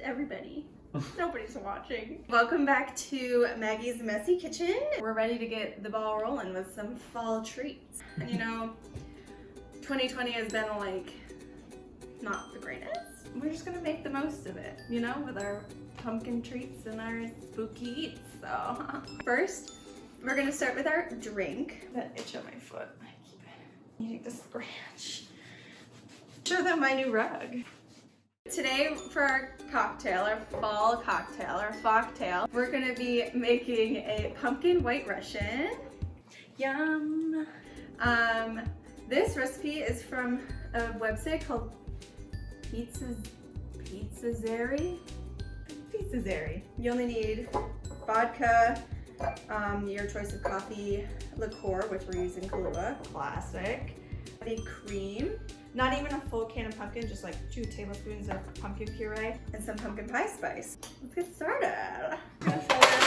everybody. Nobody's watching. Welcome back to Maggie's Messy Kitchen. We're ready to get the ball rolling with some fall treats. And you know, 2020 has been like, not the greatest. We're just gonna make the most of it, you know, with our pumpkin treats and our spooky eats. So, first, we're gonna start with our drink. That itch on my foot, I keep needing to scratch. Show them my new rug. Today for our cocktail, our fall cocktail, our folktail, we're gonna be making a pumpkin white Russian. Yum. This recipe is from a website called Pizzazzeri. You only need vodka, your choice of coffee liqueur, which we're using Kahlua, classic. The cream, not even a full can of pumpkin, just like 2 tablespoons of pumpkin puree and some pumpkin pie spice. Let's get started. I'm gonna fill this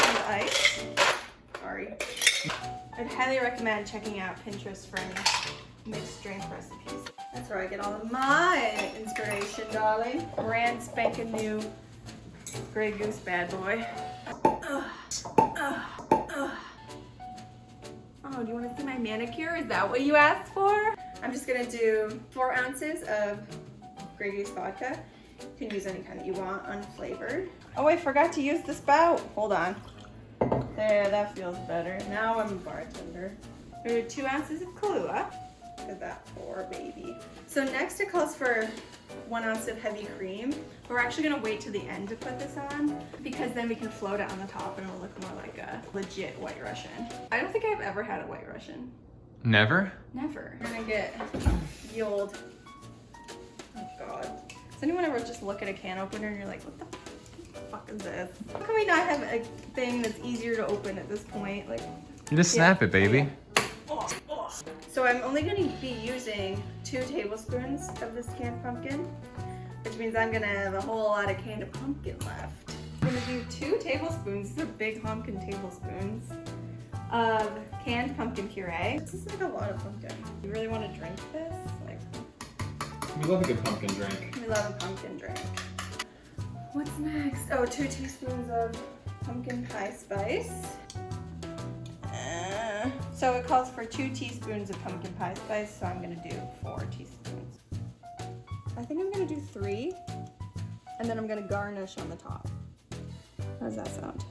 with ice. Sorry. I'd highly recommend checking out Pinterest for any mixed drink recipes. That's where I get all of my inspiration, darling. Brand spanking new Grey Goose bad boy. Oh, do you want to see my manicure? Is that what you asked for? I'm just gonna do 4 ounces of Grey Goose vodka. You can use any kind that you want, unflavored. Oh, I forgot to use the spout. Hold on. There, that feels better. Now I'm a bartender. I'm gonna do 2 ounces of Kahlua. Look at that poor baby. So next it calls for 1 ounce of heavy cream. We're actually gonna wait to the end to put this on because then we can float it on the top and it'll look more like a legit white Russian. I don't think I've ever had a white Russian. Never? Never. We're gonna get the old, oh God. Does anyone ever just look at a can opener and you're like, what the fuck is this? How can we not have a thing that's easier to open at this point? Like, You just snap it, baby. So I'm only going to be using 2 tablespoons of this canned pumpkin, which means I'm going to have a whole lot of canned pumpkin left. I'm going to do 2 tablespoons, these are big honkin' tablespoons, of canned pumpkin puree. This is like a lot of pumpkin. You really want to drink this? Like, We love a good pumpkin drink. we love a pumpkin drink. What's next? Oh, 2 teaspoons of pumpkin pie spice. So it calls for 2 teaspoons of pumpkin pie spice, so I'm gonna do 4 teaspoons. I think I'm gonna do 3, and then I'm gonna garnish on the top. How does that sound?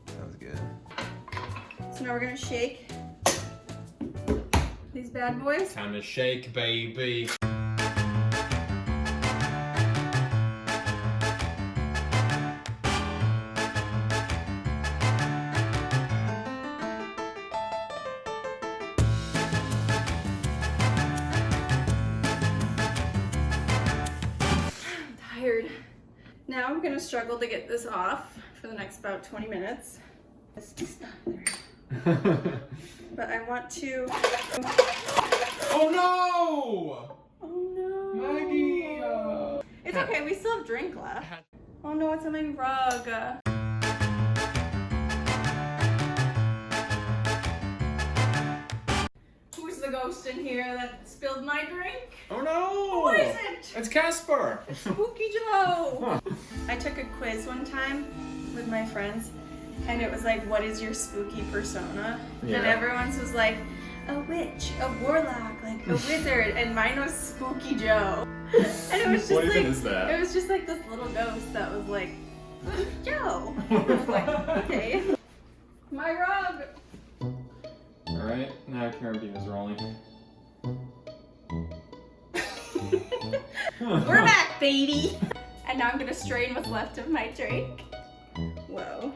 Sounds good. So now we're gonna shake these bad boys. Time to shake, baby. Now I'm gonna struggle to get this off for the next about 20 minutes. But I want to. Oh no! Oh no! Maggie! It's okay, we still have drink left. Oh no, it's on my rug. Who's the ghost in here that spilled my drink? Oh no! What is it? It's Casper! Spooky Joe! I took a quiz one time with my friends, and it was like, what is your spooky persona? Yeah. And everyone's was like, a witch, a warlock, like a wizard, and mine was Spooky Joe. And it was just What like, even is that? It was just like this little ghost that was like, Joe. I was like, okay. My rug. Alright, now quarantine is rolling. We're back, baby. And now I'm gonna strain what's left of my drink. Whoa.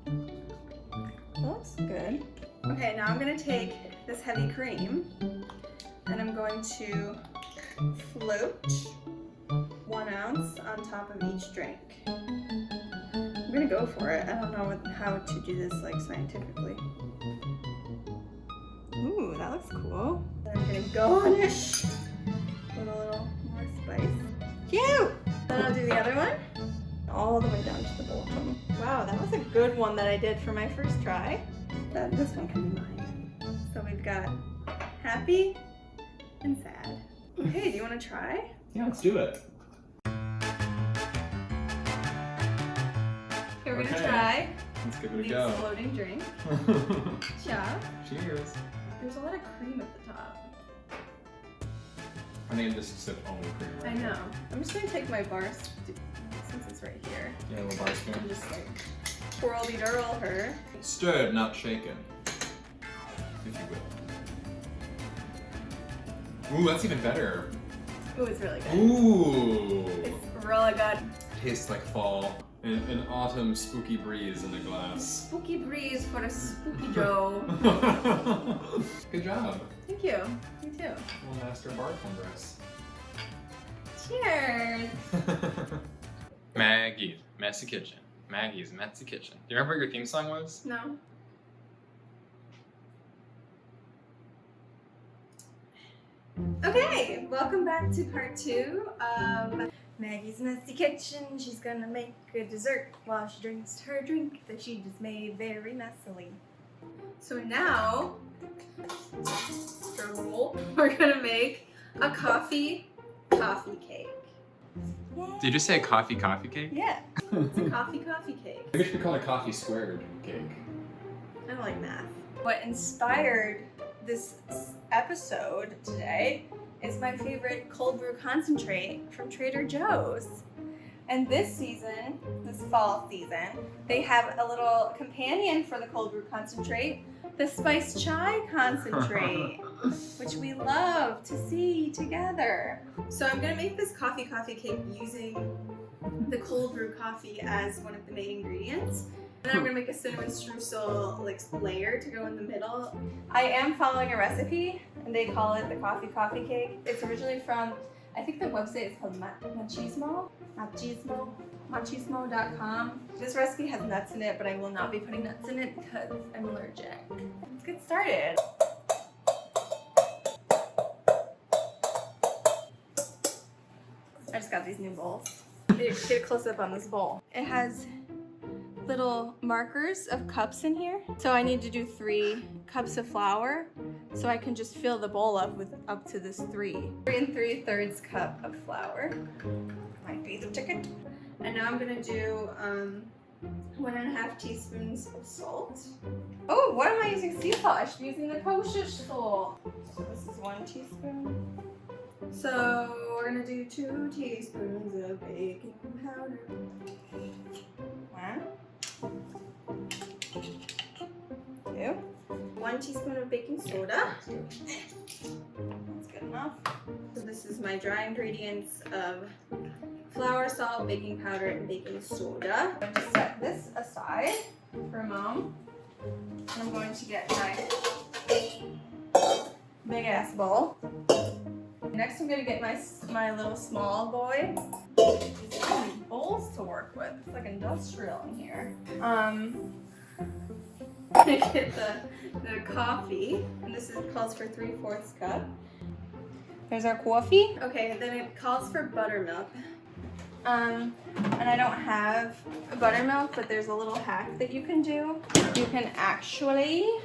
That looks good. Okay, now I'm gonna take this heavy cream and I'm going to float 1 ounce on top of each drink. I'm gonna go for it. I don't know how to do this like scientifically. Ooh, that looks cool. And I'm gonna garnish with a little more spice. Cute! Then I'll do the other one. All the way down to the bottom. Wow, that was a good one that I did for my first try. This one can be mine. So we've got happy and sad. Okay, do you want to try? Yeah, let's do it. Here we're Okay. gonna try Let's give it a the go. exploding drink. Yeah. Cheers. There's a lot of cream at the top. I think just sip only cream right I know. I'm just gonna take my bar since it's right here. Yeah, a little bar spoon. And just like twirly-dirl her. Stirred, not shaken. If you will. Ooh, that's even better. Ooh, it's really good. Ooh. It's really good. Tastes like fall. An autumn spooky breeze in a glass. Spooky breeze for a spooky Joe. Good job. Thank you. You too. Well, master bartenders. Cheers. Maggie, Messy Kitchen. Maggie's Messy Kitchen. Do you remember what your theme song was? No. Okay, welcome back to part 2 of Maggie's Messy Kitchen. She's gonna make a dessert while she drinks her drink that she just made very messily. So now, we're gonna make a coffee cake. Did you just say a coffee cake? Yeah, it's a coffee cake. Maybe it should be called a coffee squared cake. I don't like math. What inspired this episode today is my favorite cold brew concentrate from Trader Joe's. And this season, this fall season, they have a little companion for the cold brew concentrate, the spiced chai concentrate, which we love to see together. So I'm gonna make this coffee cake using the cold brew coffee as one of the main ingredients. And then I'm gonna make a cinnamon streusel layer to go in the middle. I am following a recipe, and they call it the coffee cake. It's originally from, I think the website is called machismo.com. This recipe has nuts in it, but I will not be putting nuts in it because I'm allergic. Let's get started. I just got these new bowls. Get a close up on this bowl. It has little markers of cups in here. So I need to do 3 cups of flour so I can just fill the bowl up with up to this 3 3/3 cup of flour. Might be the ticket. And now I'm gonna do 1.5 teaspoons of salt. Oh, why am I using sea salt? I should be using the kosher salt. So this is 1 teaspoon. So we're gonna do 2 teaspoons of baking powder. 1, 2, 1 teaspoon of baking soda. That's good enough. So this is my dry ingredients of flour, salt, baking powder, and baking soda. I'm going to set this aside for a moment. And I'm going to get my big ass bowl. Next I'm going to get my little small boy. There's so many bowls to work with. It's like industrial in here. I'm going to get the coffee. And this calls for 3/4 cup. There's our coffee. Okay, then it calls for buttermilk. And I don't have buttermilk, but there's a little hack that you can do. You can actually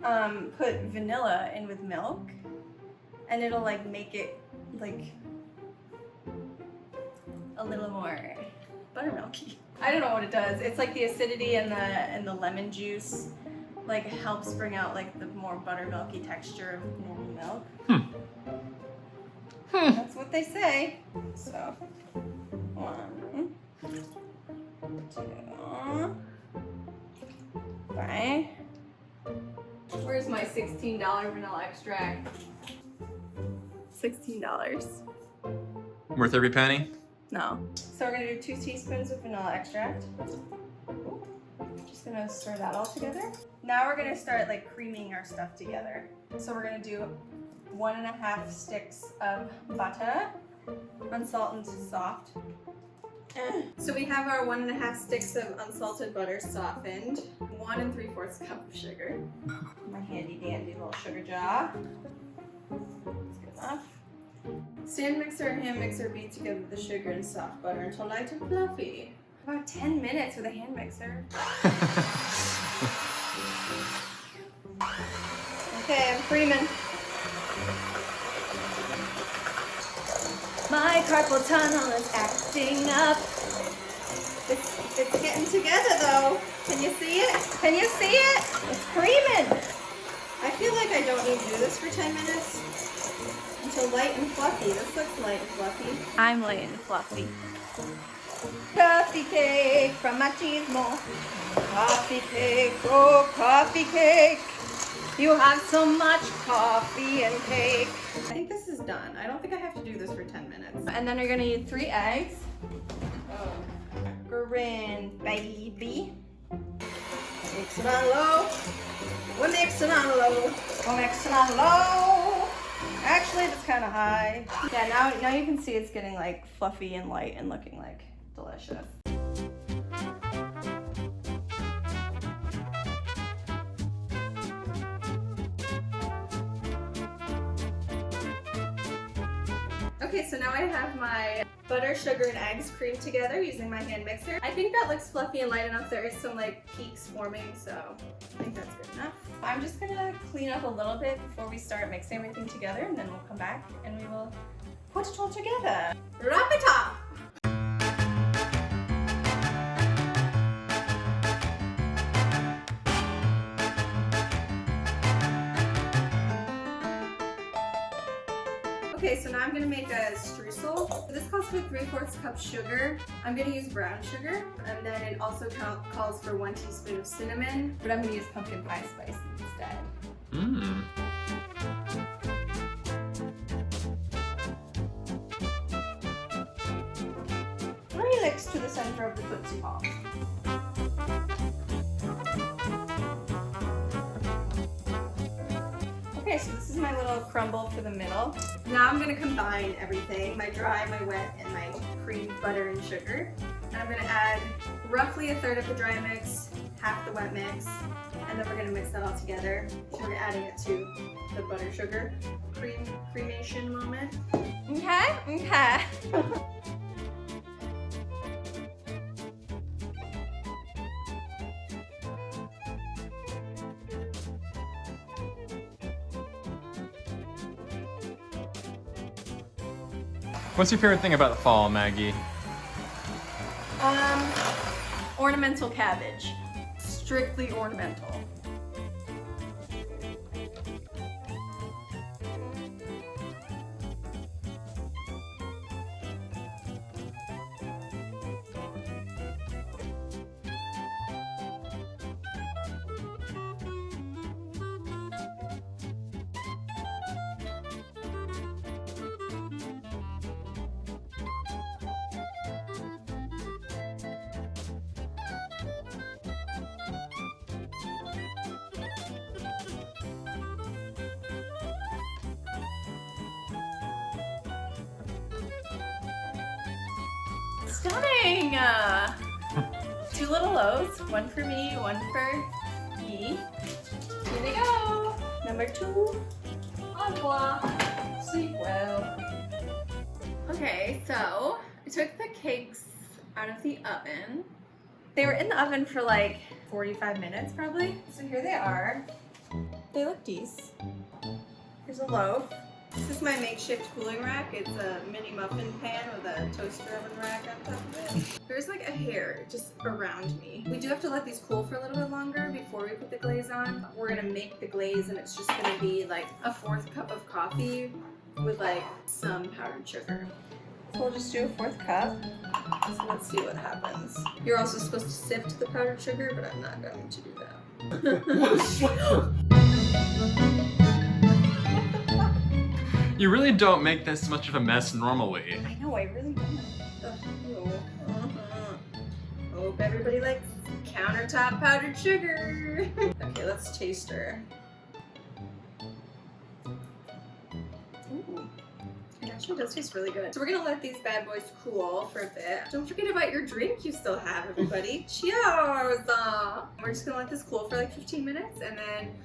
put vanilla in with milk, and it'll make it a little more buttermilky. I don't know what it does. It's like the acidity and the lemon juice helps bring out the more buttermilky texture of normal milk. That's what they say. So 1, 2, 3. Where's my $16 vanilla extract? $16. Worth every penny? No. So we're gonna do 2 teaspoons of vanilla extract. Just gonna stir that all together. Now we're gonna start creaming our stuff together. So we're gonna do 1.5 sticks of butter, unsalted soft. So we have our 1.5 sticks of unsalted butter softened, 1 3/4 cup of sugar. My handy dandy little sugar jar. That's good enough. Stand mixer and hand mixer beat together the sugar and soft butter until light and fluffy. About 10 minutes with a hand mixer. Okay, I'm creaming. My carpal tunnel is acting up. It's getting together though. Can you see it? Can you see it? It's creaming. I feel like I don't need to do this for 10 minutes until light and fluffy. This looks light and fluffy. I'm light and fluffy. Coffee cake from Machismo. Coffee cake, oh coffee cake. You have so much coffee and cake. I think this is done. I don't think I have to do this for 10 minutes. And then you're gonna need 3 eggs. Oh, grin, baby. Mix it on low. We're mixing on low. We're mixing on low. Actually, that's kind of high. Yeah, now you can see it's getting like fluffy and light and looking like delicious. Okay, so now I have my butter, sugar, and eggs creamed together using my hand mixer. I think that looks fluffy and light enough. There is some like peaks forming, so I think that's good enough. I'm just gonna clean up a little bit before we start mixing everything together, and then we'll come back and we will put it all together. Wrap it up! Okay, so now I'm gonna make a streusel. This calls for 3/4 cup sugar. I'm gonna use brown sugar, and then it also calls for 1 teaspoon of cinnamon, but I'm gonna use pumpkin pie spice instead. Mmm. Three licks to the center of the Tootsie Pop. Okay, so this is my little crumble for the middle. Now I'm gonna combine everything, my dry, my wet, and my cream, butter, and sugar. And I'm gonna add roughly 1/3 of the dry mix, half the wet mix, and then we're gonna mix that all together. So we're adding it to the butter, sugar, cremation moment. Okay, okay. What's your favorite thing about the fall, Maggie? Ornamental cabbage. Strictly ornamental. Stunning! 2 little loaves, 1 for me, 1 for ye. Here we go! Number 2. Au revoir. Sleep well. Okay, so I took the cakes out of the oven. They were in the oven for like 45 minutes probably. So here they are. They look decent. Here's a loaf. This is my makeshift cooling rack. It's a mini muffin pan with a toaster oven rack on top of it. There's like a hair just around me. We do have to let these cool for a little bit longer before we put the glaze on. We're gonna make the glaze and it's just gonna be like a 1/4 cup of coffee with like some powdered sugar. So we'll just do a 1/4 cup. So let's see what happens. You're also supposed to sift the powdered sugar, but I'm not going to do that. You really don't make this much of a mess normally. I know, I really don't. Hope everybody likes countertop powdered sugar. Okay, let's taste her. Ooh. It actually does taste really good. So we're gonna let these bad boys cool for a bit. Don't forget about your drink you still have, everybody. Cheers! We're just gonna let this cool for like 15 minutes and then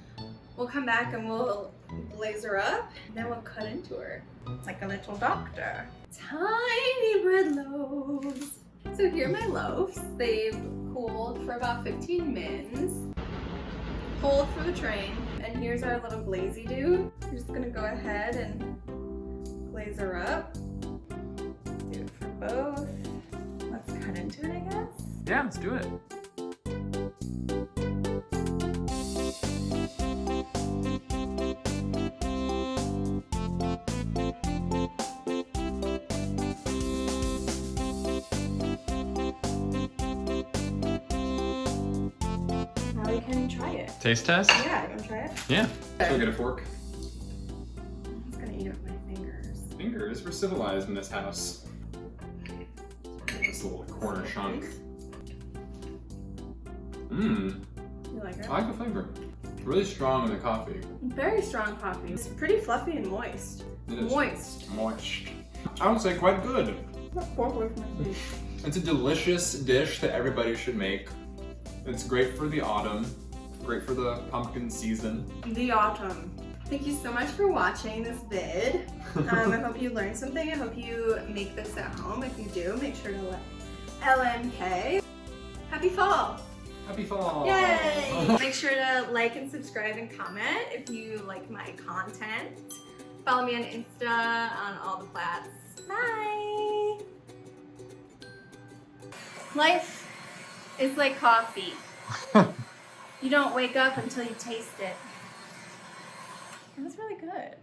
we'll come back and we'll glaze her up, and then we'll cut into her like a little doctor. Tiny bread loaves. So here are my loaves. They've cooled for about 15 minutes. Hold for the train. And here's our little glazy dude. We're just gonna go ahead and glaze her up. both. Let's cut into it, I guess. Yeah, let's do it. Now we can try it. Taste test? Yeah, you want to try it? Yeah. Should we get a fork? I'm just gonna eat it with my fingers. Fingers? We're civilized in this house. This little corner chunk. Mmm. You like it? I like the flavor. Really strong in the coffee. Very strong coffee. It's pretty fluffy and moist. It is. Moist. Moist. I would say quite good. Fork with my teeth. It's a delicious dish that everybody should make. It's great for the autumn, great for the pumpkin season. The autumn. Thank you so much for watching this vid. I hope you learned something. I hope you make this at home. If you do, make sure to let LMK. Happy fall! Happy fall! Yay! Make sure to like and subscribe and comment if you like my content. Follow me on Insta, on all the plats. Bye! Life is like coffee. You don't wake up until you taste it. It was really good.